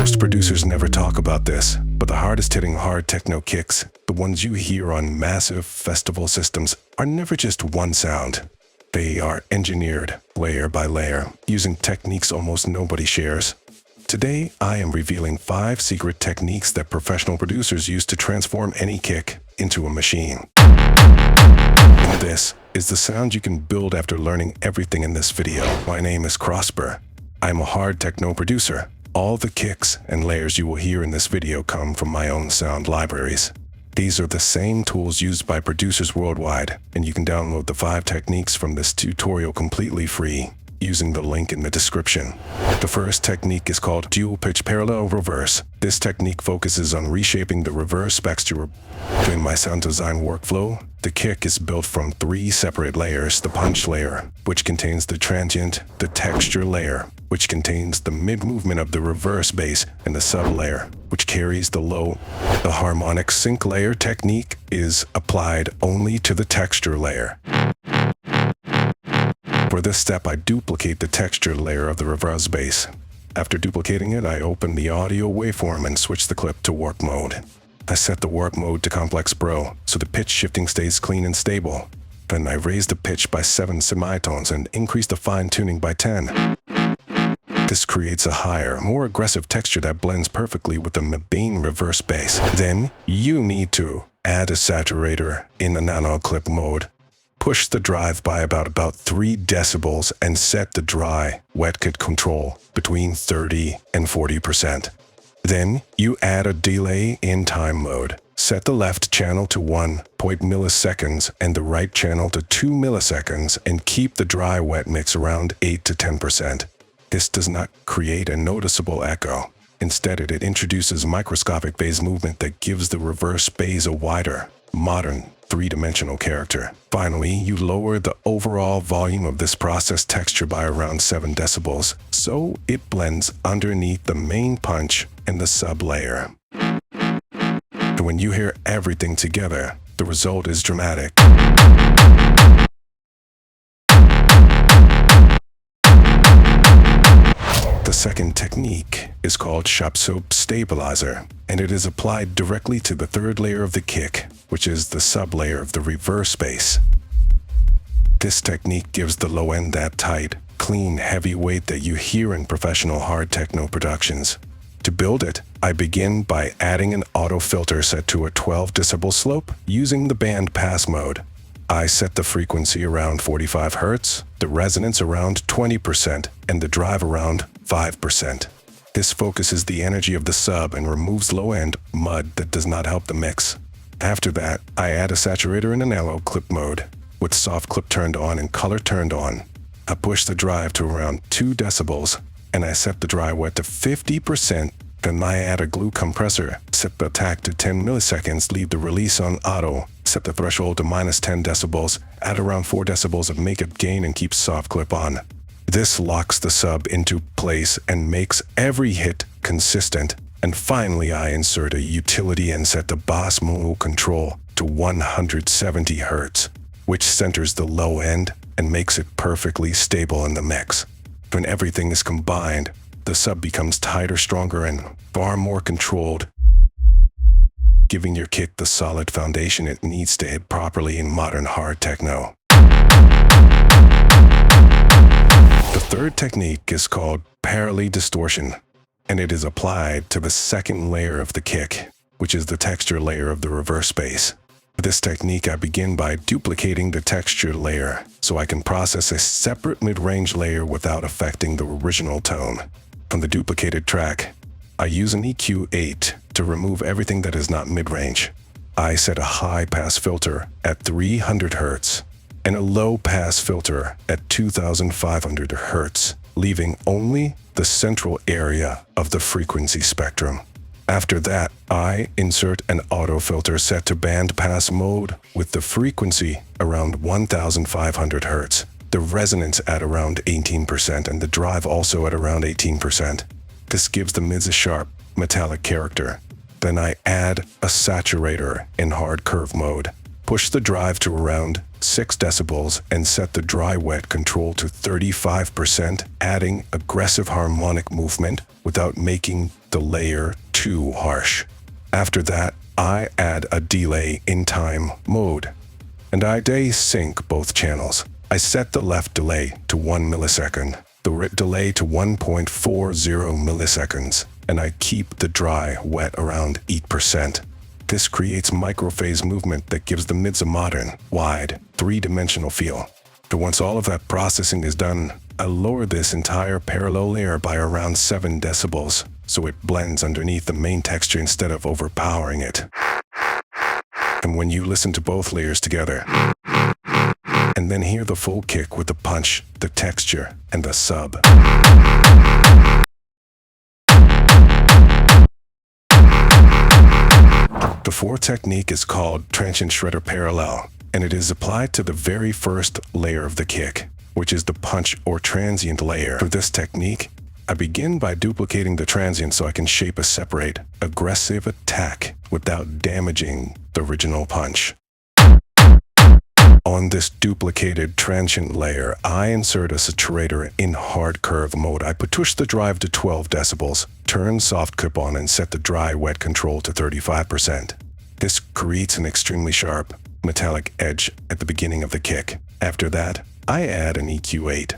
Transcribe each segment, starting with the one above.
Most producers never talk about this, but the hardest hitting hard techno kicks, the ones you hear on massive festival systems, are never just one sound. They are engineered layer by layer, using techniques almost nobody shares. Today, I am revealing 5 secret techniques that professional producers use to transform any kick into a machine. And this is the sound you can build after learning everything in this video. My name is KROSPER. I'm a hard techno producer. All the kicks and layers you will hear in this video come from my own sound libraries. These are the same tools used by producers worldwide, and you can download the 5 techniques from this tutorial completely free using the link in the description. The first technique is called dual pitch parallel reverse. This technique focuses on reshaping the reverse texture. In my sound design workflow, the kick is built from 3 separate layers: the punch layer, which contains the transient, the texture layer, which contains the mid-movement of the reverse bass, and the sub-layer, which carries the low. The harmonic sync layer technique is applied only to the texture layer. For this step, I duplicate the texture layer of the reverse bass. After duplicating it, I open the audio waveform and switch the clip to work mode. I set the work mode to Complex Pro, so the pitch shifting stays clean and stable. Then I raise the pitch by 7 semitones and increase the fine-tuning by 10. This creates a higher, more aggressive texture that blends perfectly with the main reverse bass. Then, you need to add a saturator in the nano clip mode. Push the drive by about 3 decibels and set the dry, wet cut control between 30 and 40%. Then, you add a delay in time mode. Set the left channel to 1 milliseconds and the right channel to 2 milliseconds and keep the dry wet mix around 8 to 10%. This does not create a noticeable echo. Instead, it introduces microscopic phase movement that gives the reverse bass a wider, modern, 3-dimensional character. Finally, you lower the overall volume of this processed texture by around 7 decibels, so it blends underneath the main punch and the sub-layer. When you hear everything together, the result is dramatic. The second technique is called Shop Soap Stabilizer, and it is applied directly to the 3rd layer of the kick, which is the sub-layer of the reverse bass. This technique gives the low end that tight, clean, heavy weight that you hear in professional hard techno productions. To build it, I begin by adding an auto filter set to a 12 decibel slope using the band pass mode. I set the frequency around 45 Hz, the resonance around 20%, and the drive around 5%. This focuses the energy of the sub and removes low-end mud that does not help the mix. After that, I add a saturator in analog clip mode, with soft clip turned on and color turned on. I push the drive to around 2 decibels, and I set the dry wet to 50%. Then I add a glue compressor, set the attack to 10 milliseconds, leave the release on auto, set the threshold to -10 decibels, add around 4 decibels of makeup gain and keep soft clip on. This locks the sub into place and makes every hit consistent. And finally, I insert a utility and set the bass modal control to 170 Hz, which centers the low end and makes it perfectly stable in the mix. When everything is combined, the sub becomes tighter, stronger, and far more controlled, giving your kick the solid foundation it needs to hit properly in modern hard techno. The 3rd technique is called parallel distortion, and it is applied to the 2nd layer of the kick, which is the texture layer of the reverse bass. For this technique, I begin by duplicating the texture layer so I can process a separate mid-range layer without affecting the original tone. On the duplicated track, I use an EQ8 to remove everything that is not mid-range. I set a high-pass filter at 300 Hz and a low-pass filter at 2500 Hz, leaving only the central area of the frequency spectrum. After that, I insert an auto filter set to band pass mode with the frequency around 1500 Hz, the resonance at around 18%, and the drive also at around 18%. This gives the mids a sharp, metallic character. Then I add a saturator in hard curve mode. push the drive to around 6 decibels and set the dry-wet control to 35%, adding aggressive harmonic movement without making the layer too harsh. After that, I add a delay in time mode, and I desync both channels. I set the left delay to 1 millisecond, the right delay to 1.40 milliseconds, and I keep the dry-wet around 8%. This creates microphase movement that gives the mids a modern, wide, three-dimensional feel. But once all of that processing is done, I lower this entire parallel layer by around 7 decibels, so it blends underneath the main texture instead of overpowering it. And when you listen to both layers together, and then hear the full kick with the punch, the texture, and the sub. The fourth technique is called Transient Shredder Parallel, and it is applied to the very first layer of the kick, which is the punch or transient layer. For this technique, I begin by duplicating the transient so I can shape a separate, aggressive attack without damaging the original punch. On this duplicated transient layer, I insert a saturator in hard curve mode. I push the drive to 12 decibels, turn soft clip on, and set the dry-wet control to 35%. This creates an extremely sharp, metallic edge at the beginning of the kick. After that, I add an EQ8.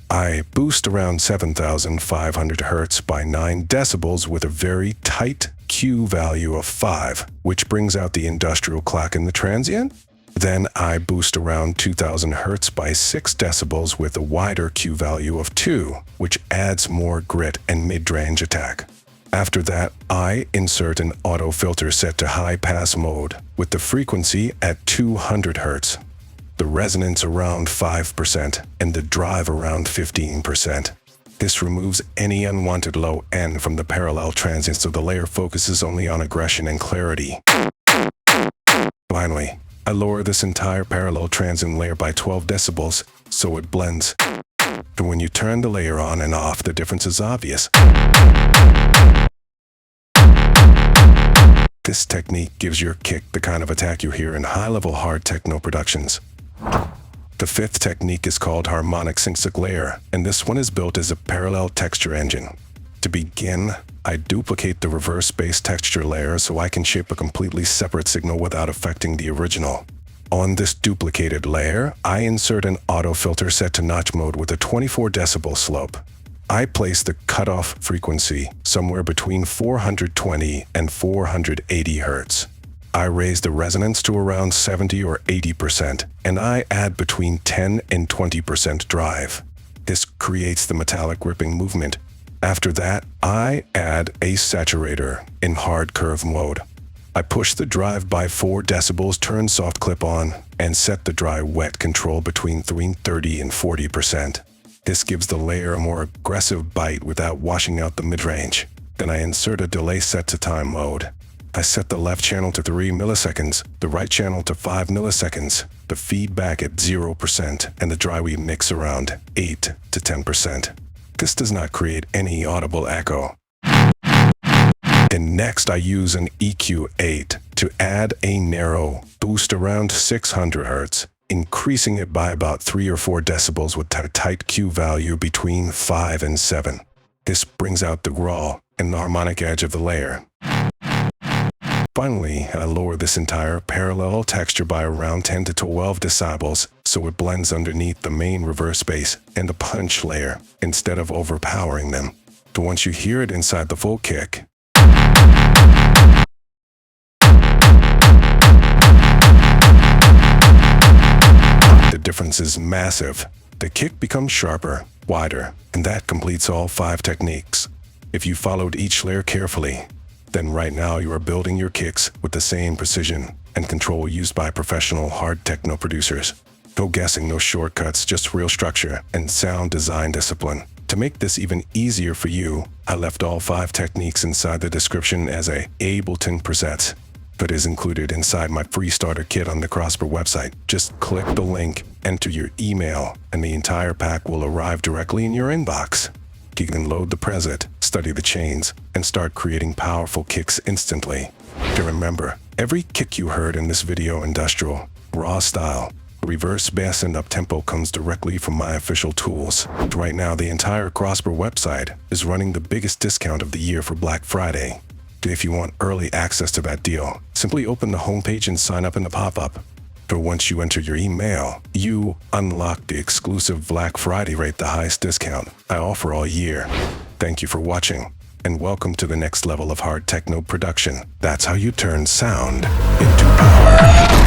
I boost around 7,500 Hz by 9 decibels with a very tight Q value of 5, which brings out the industrial clock in the transient. Then I boost around 2,000 Hz by 6 decibels with a wider Q value of 2, which adds more grit and mid-range attack. After that, I insert an auto filter set to high-pass mode with the frequency at 200 Hz, the resonance around 5%, and the drive around 15%. This removes any unwanted low end from the parallel transient so the layer focuses only on aggression and clarity. Finally, I lower this entire parallel transient layer by 12 decibels so it blends. And when you turn the layer on and off, the difference is obvious. This technique gives your kick the kind of attack you hear in high-level hard techno productions. The fifth technique is called Harmonic Sync Layer, and this one is built as a parallel texture engine. To begin, I duplicate the reverse bass texture layer so I can shape a completely separate signal without affecting the original. On this duplicated layer, I insert an auto filter set to notch mode with a 24 decibel slope. I place the cutoff frequency somewhere between 420 and 480 Hz. I raise the resonance to around 70 or 80%, and I add between 10 and 20% drive. This creates the metallic ripping movement. After that, I add a saturator in hard curve mode. I push the drive by 4 decibels, turn soft clip on, and set the dry-wet control between 30 and 40%. This gives the layer a more aggressive bite without washing out the mid-range. Then I insert a delay set to time mode. I set the left channel to 3 milliseconds, the right channel to 5 milliseconds, the feedback at 0%, and the dry wave mix around 8 to 10%. This does not create any audible echo. And next I use an EQ8 to add a narrow boost around 600 Hz, increasing it by about 3 or 4 decibels with a tight Q value between 5 and 7. This brings out the raw and the harmonic edge of the layer. Finally, I lower this entire parallel texture by around 10 to 12 decibels so it blends underneath the main reverse bass and the punch layer instead of overpowering them. But once you hear it inside the full kick, the difference is massive. The kick becomes sharper, wider, and that completes all 5 techniques. If you followed each layer carefully, then right now you are building your kicks with the same precision and control used by professional hard techno producers. No guessing, no shortcuts, just real structure and sound design discipline. To make this even easier for you, I left all 5 techniques inside the description as a Ableton preset that is included inside my free starter kit on the KROSPER website. Just click the link, enter your email, and the entire pack will arrive directly in your inbox. You can load the preset, study the chains, and start creating powerful kicks instantly. To remember, every kick you heard in this video industrial Rawstyle. Reverse bass and uptempo comes directly from my official tools. Right now, the entire KROSPER website is running the biggest discount of the year for Black Friday. If you want early access to that deal, simply open the homepage and sign up in the pop-up. For once you enter your email, you unlock the exclusive Black Friday rate, the highest discount I offer all year. Thank you for watching, and welcome to the next level of hard techno production. That's how you turn sound into power.